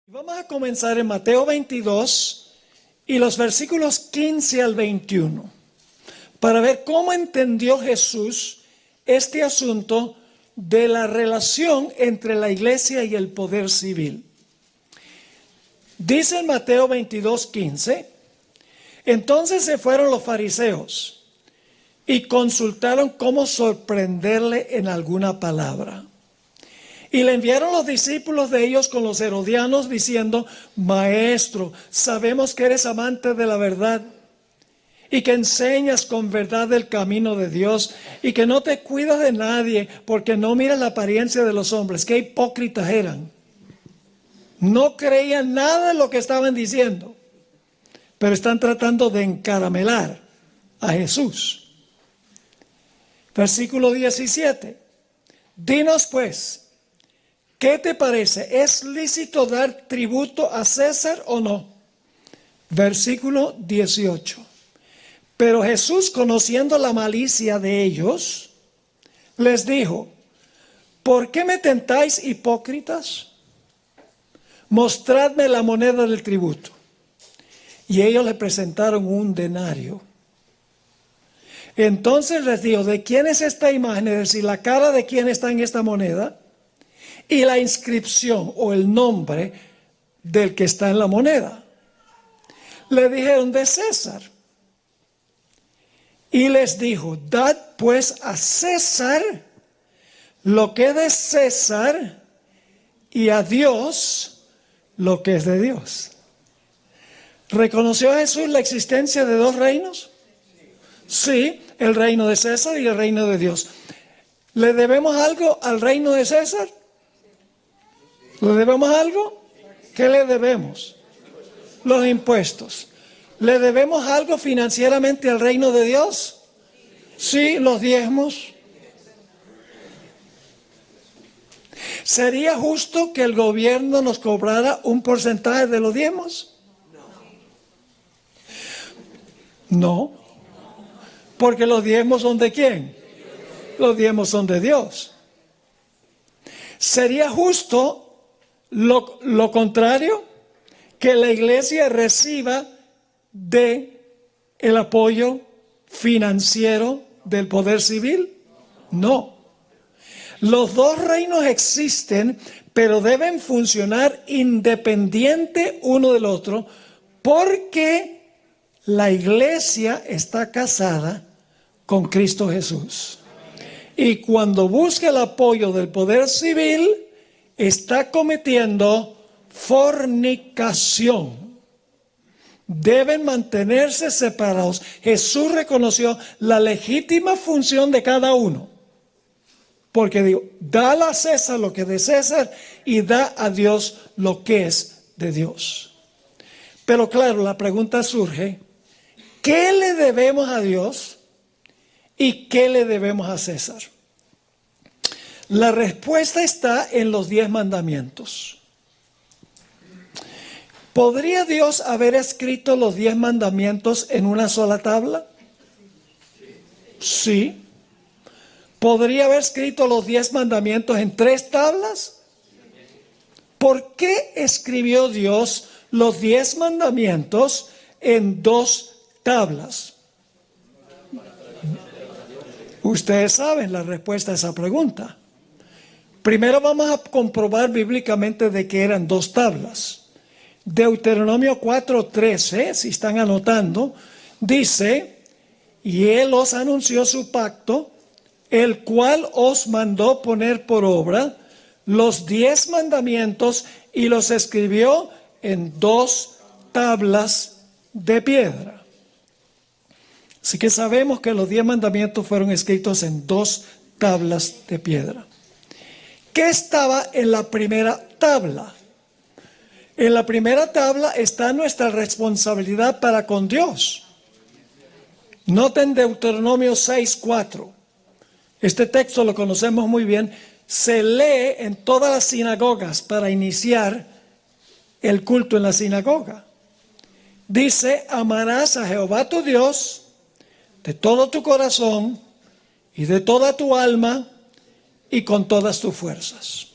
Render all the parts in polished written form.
Vamos a comenzar en Mateo 22 y los versículos 15 al 21 para ver cómo entendió Jesús este asunto de la relación entre la iglesia y el poder civil. Dice en Mateo 22, 15, entonces se fueron los fariseos y consultaron cómo sorprenderle en alguna palabra. Y le enviaron los discípulos de ellos con los herodianos diciendo, Maestro, sabemos que eres amante de la verdad y que enseñas con verdad el camino de Dios y que no te cuidas de nadie porque no miras la apariencia de los hombres. Qué hipócritas eran. No creían nada de lo que estaban diciendo, pero están tratando de encaramelar a Jesús. Versículo 17. Dinos pues, ¿qué te parece? ¿Es lícito dar tributo a César o no? Versículo 18. Pero Jesús, conociendo la malicia de ellos, les dijo, ¿por qué me tentáis, hipócritas? Mostradme la moneda del tributo. Y ellos le presentaron un denario. Entonces les dijo, ¿de quién es esta imagen? Es decir, la cara de quién está en esta moneda. Y la inscripción o el nombre del que está en la moneda. Le dijeron de César. Y les dijo, dad pues a César lo que es de César y a Dios lo que es de Dios. ¿Reconoció Jesús la existencia de dos reinos? Sí, el reino de César y el reino de Dios. ¿Le debemos algo al reino de César? ¿Le debemos algo? ¿Qué le debemos? Los impuestos. ¿Le debemos algo financieramente al reino de Dios? Sí, los diezmos. ¿Sería justo que el gobierno nos cobrara un porcentaje de los diezmos? No. Porque los diezmos son ¿de quién? Los diezmos son de Dios. ¿Sería justo lo contrario? Que la iglesia reciba de el apoyo financiero del poder civil. No. Los dos reinos existen, pero deben funcionar independiente uno del otro, porque la iglesia está casada con Cristo Jesús. Y cuando busca el apoyo del poder civil, está cometiendo fornicación. Deben mantenerse separados. Jesús reconoció la legítima función de cada uno. Porque dijo, dale a César lo que es de César y da a Dios lo que es de Dios. Pero claro, la pregunta surge, ¿qué le debemos a Dios y qué le debemos a César? La respuesta está en los 10 mandamientos. ¿Podría Dios haber escrito los 10 mandamientos en una sola tabla? Sí. ¿Podría haber escrito los 10 mandamientos en 3 tablas? ¿Por qué escribió Dios los 10 mandamientos en 2 tablas? Ustedes saben la respuesta a esa pregunta. Primero vamos a comprobar bíblicamente de que eran 2 tablas. Deuteronomio 4:13, si están anotando, dice, y él os anunció su pacto, el cual os mandó poner por obra los 10 mandamientos y los escribió en 2 tablas de piedra. Así que sabemos que los 10 mandamientos fueron escritos en 2 tablas de piedra. ¿Qué estaba en la primera tabla? En la primera tabla está nuestra responsabilidad para con Dios. Noten Deuteronomio 6:4. Este texto lo conocemos muy bien. Se lee en todas las sinagogas para iniciar el culto en la sinagoga. Dice, amarás a Jehová tu Dios de todo tu corazón y de toda tu alma y con todas tus fuerzas.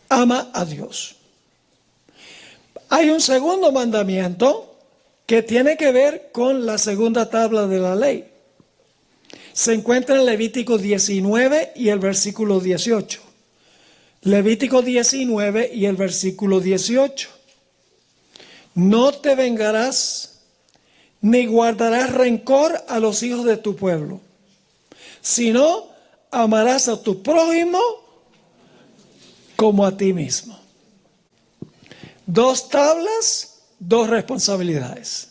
Ama a Dios. Hay un segundo mandamiento que tiene que ver con la segunda tabla de la ley. Se encuentra en Levítico 19 y el versículo 18. Levítico 19 y el versículo 18. No te vengarás ni guardarás rencor a los hijos de tu pueblo, sino amarás a tu prójimo como a ti mismo. Dos tablas, dos responsabilidades.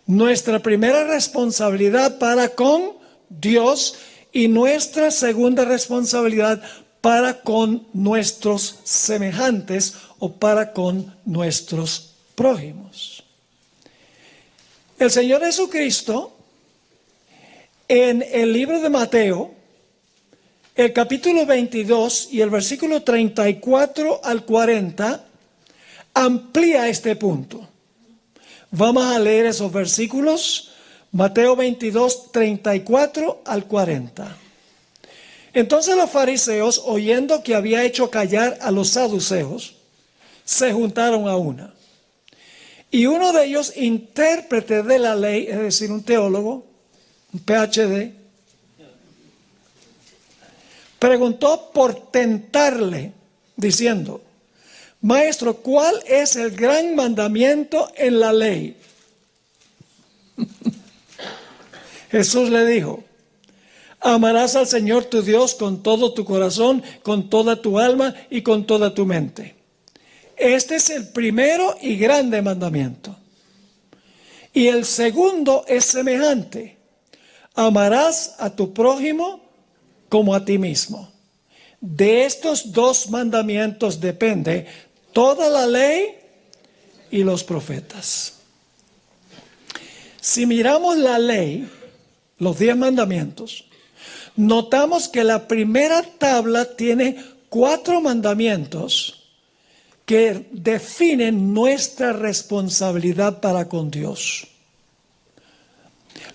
Nuestra primera responsabilidad para con Dios y nuestra segunda responsabilidad para con nuestros semejantes o para con nuestros prójimos. El Señor Jesucristo, en el libro de Mateo, el capítulo 22 y el versículo 34 al 40, amplía este punto. Vamos a leer esos versículos, Mateo 22, 34 al 40. Entonces los fariseos, oyendo que había hecho callar a los saduceos, se juntaron a una. Y uno de ellos, intérprete de la ley, es decir, un teólogo, un PhD, preguntó por tentarle, diciendo: Maestro, ¿cuál es el gran mandamiento en la ley? Jesús le dijo: amarás al Señor tu Dios con todo tu corazón, con toda tu alma y con toda tu mente. Este es el primero y grande mandamiento. Y el segundo es semejante: amarás a tu prójimo como a ti mismo. De estos dos mandamientos depende toda la ley y los profetas. Si miramos la ley, los 10 mandamientos, notamos que la primera tabla tiene 4 mandamientos que definen nuestra responsabilidad para con Dios.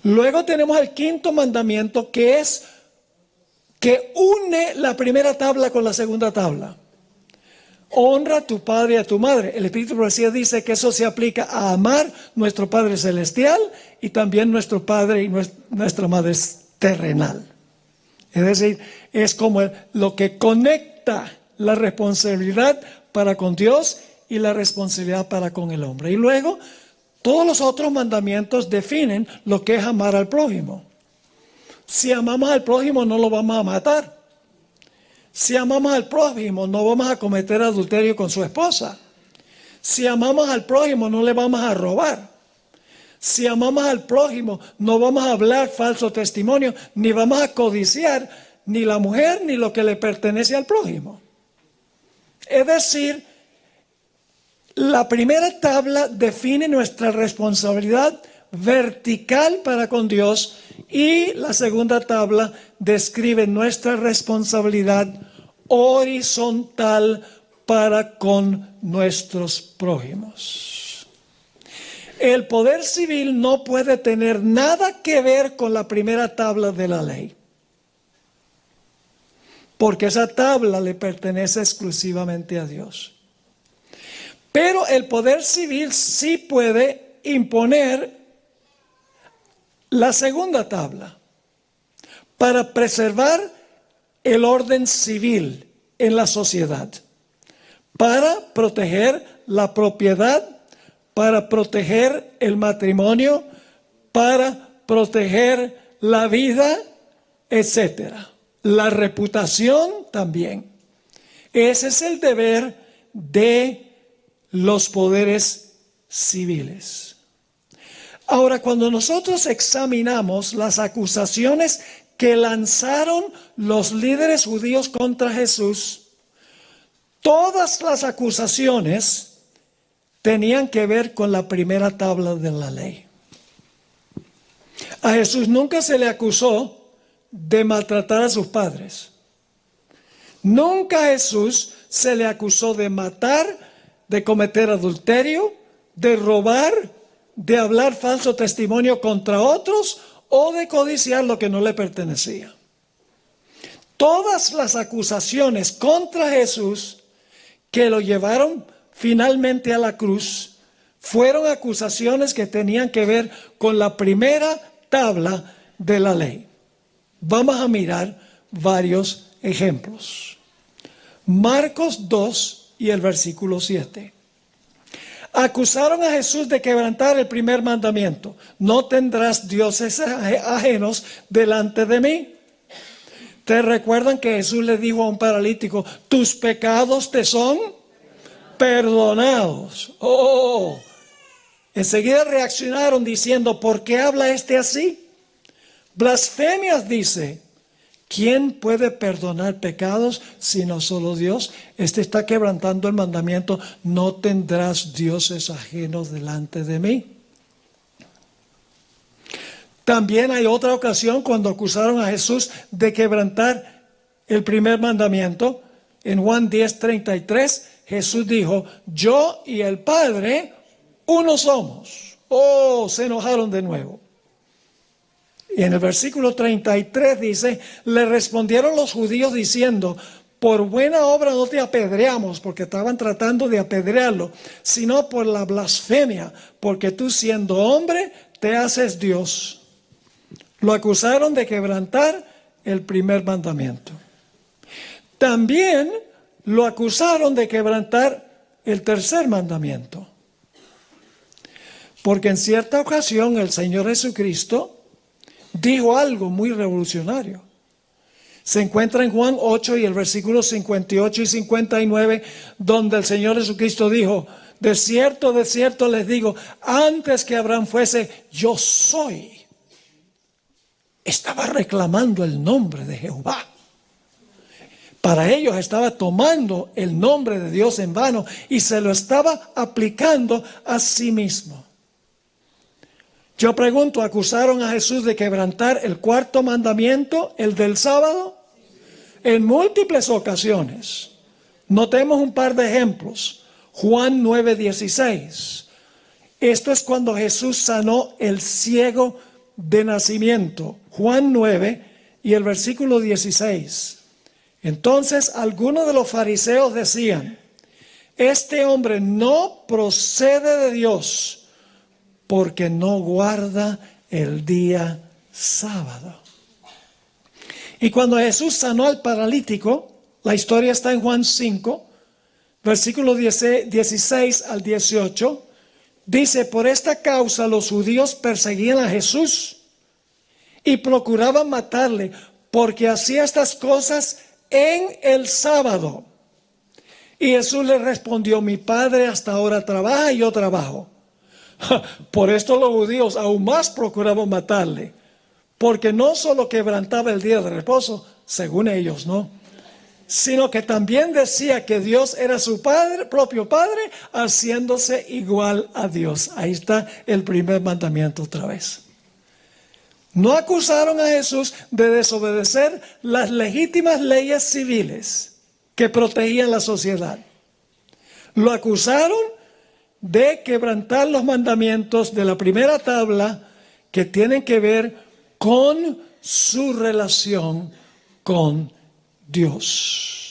Luego tenemos el 5.º mandamiento, que une la primera tabla con la segunda tabla. Honra a tu padre y a tu madre. El Espíritu de Profecía dice que eso se aplica a amar nuestro Padre Celestial y también nuestro Padre y nuestra Madre terrenal. Es decir, es como lo que conecta la responsabilidad para con Dios y la responsabilidad para con el hombre. Y luego, todos los otros mandamientos definen lo que es amar al prójimo. Si amamos al prójimo, no lo vamos a matar. Si amamos al prójimo, no vamos a cometer adulterio con su esposa. Si amamos al prójimo, no le vamos a robar. Si amamos al prójimo, no vamos a hablar falso testimonio, ni vamos a codiciar ni la mujer ni lo que le pertenece al prójimo. Es decir, la primera tabla define nuestra responsabilidad vertical para con Dios y la segunda tabla describe nuestra responsabilidad horizontal para con nuestros prójimos. El poder civil no puede tener nada que ver con la primera tabla de la ley, porque esa tabla le pertenece exclusivamente a Dios. Pero el poder civil sí puede imponer la segunda tabla para preservar el orden civil en la sociedad, para proteger la propiedad, para proteger el matrimonio, para proteger la vida, etc. La reputación también. Ese es el deber de los poderes civiles. Ahora, cuando nosotros examinamos las acusaciones que lanzaron los líderes judíos contra Jesús, todas las acusaciones tenían que ver con la primera tabla de la ley. A Jesús nunca se le acusó de maltratar a sus padres. Nunca a Jesús se le acusó de matar, de cometer adulterio, de robar, de hablar falso testimonio contra otros o de codiciar lo que no le pertenecía. Todas las acusaciones contra Jesús que lo llevaron finalmente a la cruz Fueron acusaciones que tenían que ver con la primera tabla de la ley. Vamos a mirar varios ejemplos. Marcos 2 y el versículo 7. Acusaron a Jesús de quebrantar el primer mandamiento. No tendrás dioses ajenos delante de mí. ¿Te recuerdan que Jesús le dijo a un paralítico, tus pecados te son perdonados? Oh, enseguida reaccionaron diciendo, ¿por qué habla este así? Blasfemias, dice. ¿Quién puede perdonar pecados sino solo Dios? Este está quebrantando el mandamiento, no tendrás dioses ajenos delante de mí. También hay otra ocasión cuando acusaron a Jesús de quebrantar el primer mandamiento. En Juan 10:33, Jesús dijo, yo y el Padre, uno somos. Oh, se enojaron de nuevo. Y en el versículo 33 dice, le respondieron los judíos diciendo, por buena obra no te apedreamos, porque estaban tratando de apedrearlo, sino por la blasfemia, porque tú siendo hombre te haces Dios. Lo acusaron de quebrantar el primer mandamiento. También lo acusaron de quebrantar el tercer mandamiento. Porque en cierta ocasión el Señor Jesucristo dijo algo muy revolucionario. Se encuentra en Juan 8 y el versículo 58 y 59, donde el Señor Jesucristo dijo, de cierto les digo, antes que Abraham fuese, yo soy. Estaba reclamando el nombre de Jehová. Para ellos estaba tomando el nombre de Dios en vano y se lo estaba aplicando a sí mismo. Yo pregunto, ¿acusaron a Jesús de quebrantar el cuarto mandamiento, el del sábado? En múltiples ocasiones. Notemos un par de ejemplos. Juan 9:16. Esto es cuando Jesús sanó el ciego de nacimiento. Juan 9 y el versículo 16. Entonces algunos de los fariseos decían, este hombre no procede de Dios, porque no guarda el día sábado. Y cuando Jesús sanó al paralítico, la historia está en Juan 5, versículos 16 al 18, dice, por esta causa los judíos perseguían a Jesús y procuraban matarle, porque hacía estas cosas en el sábado. Y Jesús le respondió, mi Padre hasta ahora trabaja y yo trabajo. Por esto los judíos aún más procuraban matarle, porque no solo quebrantaba el día de reposo, según ellos, no, sino que también decía que Dios era su padre, propio Padre, haciéndose igual a Dios. Ahí está el primer mandamiento otra vez. No acusaron a Jesús de desobedecer las legítimas leyes civiles que protegían la sociedad. Lo acusaron de quebrantar los mandamientos de la primera tabla que tienen que ver con su relación con Dios.